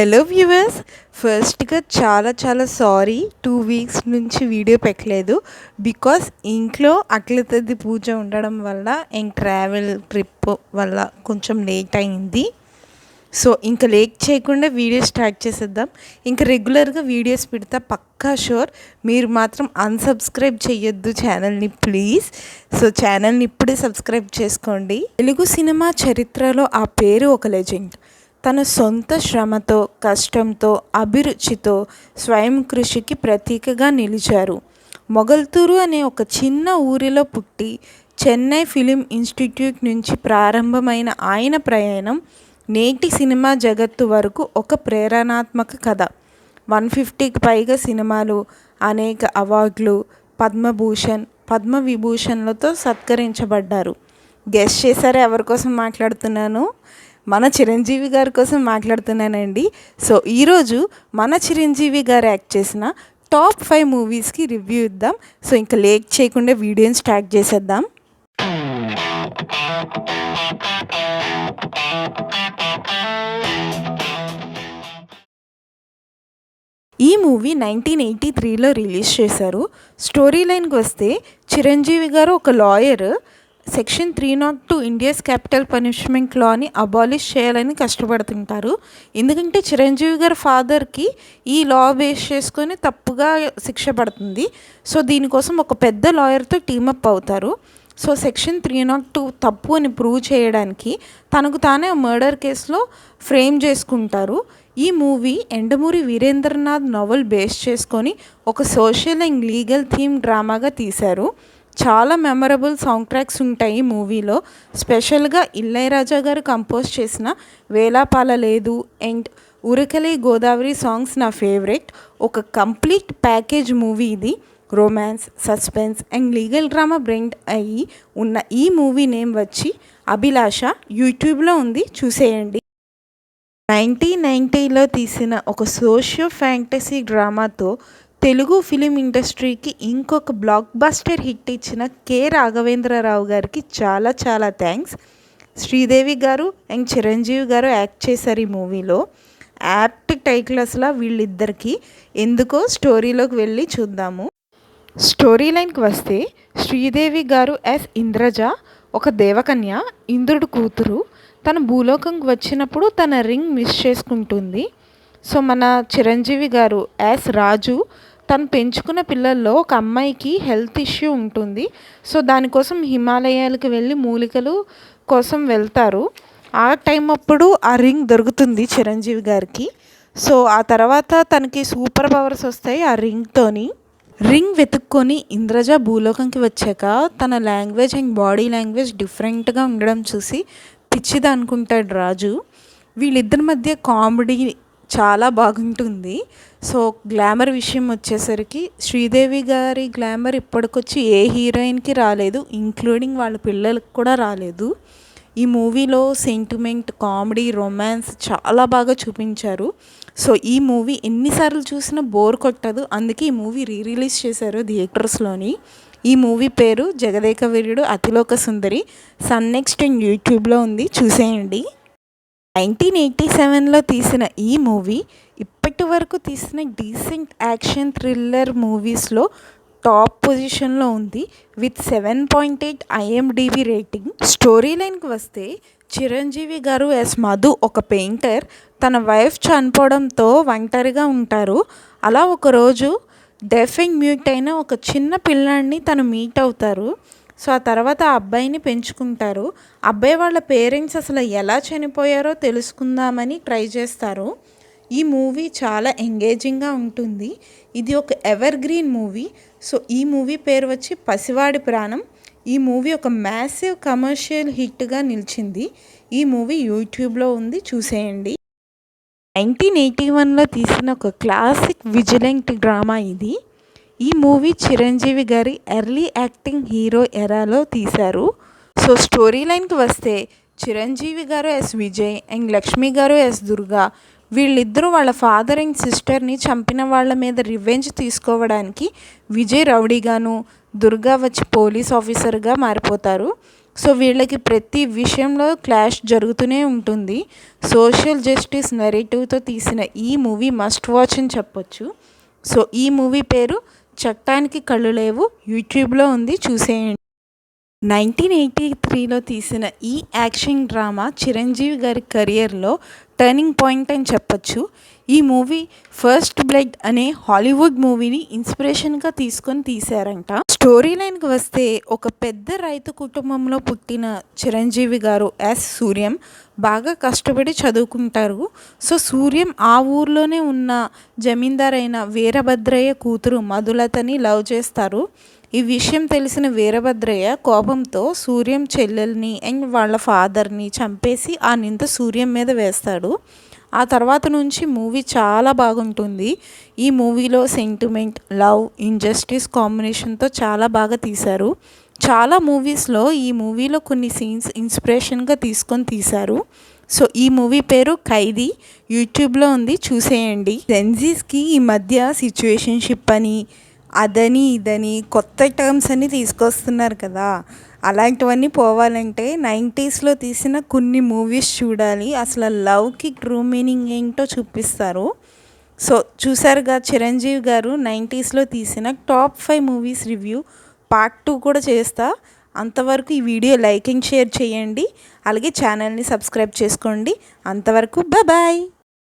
Hello viewers, ఫస్ట్గా చాలా చాలా సారీ 2 వీక్స్ నుంచి వీడియో పెట్టలేదు. బికాస్ ఇంట్లో అట్ల తద్ది పూజ ఉండడం వల్ల ట్రావెల్ ట్రిప్ వల్ల కొంచెం లేట్ అయింది. సో ఇంకా లేట్ చేయకుండా వీడియో స్టార్ట్ చేసేద్దాం. ఇంకా రెగ్యులర్గా వీడియోస్ పెడతా పక్కా షూర్. మీరు మాత్రం అన్సబ్స్క్రైబ్ చేయొద్దు ఛానల్ని ప్లీజ్. సో ఛానల్ని ఇప్పుడే సబ్స్క్రైబ్ చేసుకోండి. తెలుగు సినిమా చరిత్రలో ఆ పేరు ఒక లెజెండ్. తన సొంత శ్రమతో, కష్టంతో, అభిరుచితో, స్వయం కృషికి ప్రతీకగా నిలిచారు. మొగల్తూరు అనే ఒక చిన్న ఊరిలో పుట్టి చెన్నై ఫిలిం ఇన్స్టిట్యూట్ నుంచి ప్రారంభమైన ఆయన ప్రయాణం నేటి సినిమా జగత్తు వరకు ఒక ప్రేరణాత్మక కథ. 150కి పైగా సినిమాలు, అనేక అవార్డులు, పద్మభూషణ్, పద్మవిభూషణ్లతో సత్కరించబడ్డారు. గెస్ చేశారా ఎవరి కోసం మాట్లాడుతున్నాను? మన చిరంజీవి గారి కోసం మాట్లాడుతున్నానండి. సో ఈరోజు మన చిరంజీవి గారు యాక్ట్ చేసిన టాప్ 5 మూవీస్కి రివ్యూ ఇద్దాం. సో ఇంకా లేట్ చేయకుండా వీడియోని స్టార్ట్ చేసేద్దాం. ఈ మూవీ 1983లో రిలీజ్ చేశారు. స్టోరీ లైన్కి వస్తే చిరంజీవి గారు ఒక lawyer. Section 302 India's capital punishment లాని అబాలిష్ చేయాలని కష్టపడుతుంటారు. ఎందుకంటే చిరంజీవి గారి ఫాదర్కి ఈ లా బేస్ చేసుకొని తప్పుగా శిక్ష పడుతుంది. సో దీనికోసం ఒక పెద్ద లాయర్తో టీమప్ అవుతారు. సో సెక్షన్ 302 తప్పు అని ప్రూవ్ చేయడానికి తనకు తానే మర్డర్ కేసులో ఫ్రేమ్ చేసుకుంటారు. ఈ movie Yandamuri Veerendranath novel base చేసుకొని ఒక సోషల్ అండ్ లీగల్ థీమ్ డ్రామాగా తీశారు. చాలా మెమరబుల్ సౌండ్ ట్రాక్స్ ఉంటాయి ఈ మూవీలో. స్పెషల్గా ఇళయరాజా గారు కంపోజ్ చేసిన వేలాపాల లేదు అండ్ ఉరకలే గోదావరి సాంగ్స్ నా ఫేవరెట్. ఒక కంప్లీట్ ప్యాకేజ్ మూవీ ఇది. Romance, suspense and legal drama blend అయ్యి ఉన్న ఈ మూవీ నేమ్ వచ్చి అభిలాష. యూట్యూబ్లో ఉంది, చూసేయండి. 1990లో తీసిన ఒక సోషియో ఫ్యాంటసీ డ్రామాతో తెలుగు ఫిలిం ఇండస్ట్రీకి ఇంకొక బ్లాక్ బస్టర్ హిట్ ఇచ్చిన కె రాఘవేంద్రరావు గారికి చాలా చాలా థ్యాంక్స్. శ్రీదేవి గారు అండ్ చిరంజీవి గారు యాక్ట్ చేశారు ఈ మూవీలో. యాప్ట్ టైటిల్ అసలు వీళ్ళిద్దరికి. ఎందుకో స్టోరీలోకి వెళ్ళి చూద్దాము. స్టోరీ లైన్కి వస్తే శ్రీదేవి గారు యాజ్ ఇంద్రజ, ఒక దేవకన్య, ఇంద్రుడు కూతురు. తన భూలోకంకి వచ్చినప్పుడు తన రింగ్ మిస్ చేసుకుంటుంది. సో మన చిరంజీవి గారు యాజ్ రాజు, తను పెంచుకున్న పిల్లల్లో ఒక అమ్మాయికి హెల్త్ ఇష్యూ ఉంటుంది. సో దానికోసం హిమాలయాలకు వెళ్ళి మూలికలు కోసం వెళ్తారు. ఆ టైం అప్పుడు ఆ రింగ్ దొరుకుతుంది చిరంజీవి గారికి. సో ఆ తర్వాత తనకి సూపర్ పవర్స్ వస్తాయి ఆ రింగ్తోని. రింగ్ వెతుక్కొని ఇంద్రజ భూలోకంకి వచ్చాక తన లాంగ్వేజ్ అండ్ బాడీ లాంగ్వేజ్ డిఫరెంట్గా ఉండడం చూసి పిచ్చిది అనుకుంటాడు రాజు. వీళ్ళిద్దరి మధ్య కామెడీ చాలా బాగుంటుంది. సో గ్లామర్ విషయం వచ్చేసరికి శ్రీదేవి గారి గ్లామర్ ఇప్పటికొచ్చి ఏ హీరోయిన్కి రాలేదు, ఇంక్లూడింగ్ వాళ్ళ పిల్లలకు కూడా రాలేదు. ఈ మూవీలో సెంటిమెంట్, కామెడీ, రొమాన్స్ చాలా బాగా చూపించారు. సో ఈ మూవీ ఎన్నిసార్లు చూసినా బోర్ కొట్టదు. అందుకే ఈ మూవీ రిలీజ్ చేశారు థియేటర్స్లోని. ఈ మూవీ పేరు Jagadeka Veerudu Athiloka Sundari. Sun next and యూట్యూబ్లో ఉంది, చూసేయండి. 1987లో తీసిన ఈ మూవీ ఇప్పటి వరకు తీసిన డీసెంట్ యాక్షన్ థ్రిల్లర్ మూవీస్లో టాప్ పొజిషన్లో ఉంది విత్ 7.8 IMDb రేటింగ్. స్టోరీ లైన్కి వస్తే చిరంజీవి గారు యాజ్ మధు, ఒక పెయింటర్. తన వైఫ్ చనిపోవడంతో ఒంటరిగా ఉంటారు. అలా ఒకరోజు డెఫ్ అండ్ మ్యూట్ అయిన ఒక చిన్న పిల్లాడిని తను మీట్ అవుతారు. సో ఆ తర్వాత ఆ అబ్బాయిని పెంచుకుంటారు. అబ్బాయి వాళ్ళ పేరెంట్స్ అసలు ఎలా చనిపోయారో తెలుసుకుందామని ట్రై చేస్తారు. ఈ మూవీ చాలా ఎంగేజింగ్గా ఉంటుంది. ఇది ఒక ఎవర్ గ్రీన్ మూవీ. సో ఈ మూవీ పేరు వచ్చి పసివాడి ప్రాణం. ఈ మూవీ ఒక మ్యాసివ్ కమర్షియల్ హిట్గా నిలిచింది. ఈ మూవీ యూట్యూబ్లో ఉంది, చూసేయండి. 1981లో తీసిన ఒక క్లాసిక్ విజిలెంట్ డ్రామా ఇది. ఈ మూవీ చిరంజీవి గారి ఎర్లీ యాక్టింగ్ హీరో ఎరాలో తీశారు. సో స్టోరీ లైన్కి వస్తే చిరంజీవి గారు యాజ్ విజయ్ అండ్ లక్ష్మి గారు యాజ్ దుర్గా. వీళ్ళిద్దరూ వాళ్ళ ఫాదర్ అండ్ సిస్టర్ని చంపిన వాళ్ళ మీద రివెంజ్ తీసుకోవడానికి విజయ్ రౌడీగాను, దుర్గా వచ్చి పోలీస్ ఆఫీసర్గా మారిపోతారు. సో వీళ్ళకి ప్రతి విషయంలో క్లాష్ జరుగుతూనే ఉంటుంది. సోషల్ జస్టిస్ నెరేటివ్తో తీసిన ఈ మూవీ మస్ట్ వాచ్ అని చెప్పొచ్చు. సో ఈ మూవీ పేరు చట్టానికి కళ్ళు లేవు, యూట్యూబ్లో ఉంది, చూసేయండి. 1983లో తీసిన ఈ యాక్షన్ డ్రామా చిరంజీవి గారి కెరియర్లో టర్నింగ్ పాయింట్ అని చెప్పొచ్చు. ఈ మూవీ ఫస్ట్ బ్లడ్ అనే హాలీవుడ్ మూవీని ఇన్స్పిరేషన్గా తీసుకొని తీశారంట. స్టోరీ లైన్కి వస్తే, ఒక పెద్ద రైతు కుటుంబంలో పుట్టిన చిరంజీవి గారు యాజ్ సూర్యం బాగా కష్టపడి చదువుకుంటారు. సో సూర్యం ఆ ఊర్లోనే ఉన్న జమీందార్ అయిన వీరభద్రయ్య కూతురు మధులతని లవ్ చేస్తారు. ఈ విషయం తెలిసిన వీరభద్రయ్య కోపంతో సూర్యం చెల్లెల్ని అండ్ వాళ్ళ ఫాదర్ని చంపేసి ఆ నింద సూర్యం మీద వేస్తాడు. ఆ తర్వాత నుంచి మూవీ చాలా బాగుంటుంది. ఈ మూవీలో సెంటిమెంట్, లవ్, ఇంజస్టిస్ కాంబినేషన్తో చాలా బాగా తీశారు. చాలా మూవీస్లో ఈ మూవీలో కొన్ని సీన్స్ ఇన్స్పిరేషన్గా తీసుకొని తీశారు. సో ఈ మూవీ పేరు ఖైదీ, యూట్యూబ్లో ఉంది, చూసేయండి. జెన్జీస్కి ఈ మధ్య సిచ్యువేషన్షిప్ అని, అదని ఇదని కొత్త టర్మ్స్ అన్నీ తీసుకొస్తున్నారు కదా. అలాంటివన్నీ పోవాలంటే 90స్లో తీసిన కొన్ని మూవీస్ చూడాలి. అసలు లవ్కి ట్రూ మీనింగ్ ఏంటో చూపిస్తారు. సో చూసారుగా, చిరంజీవి గారు 90స్లో తీసిన టాప్ 5 మూవీస్ రివ్యూ పార్ట్ 2 కూడా చేస్తా. అంతవరకు ఈ వీడియో లైక్ అండ్ షేర్ చేయండి. అలాగే ఛానల్ని సబ్స్క్రైబ్ చేసుకోండి. అంతవరకు బాయ్.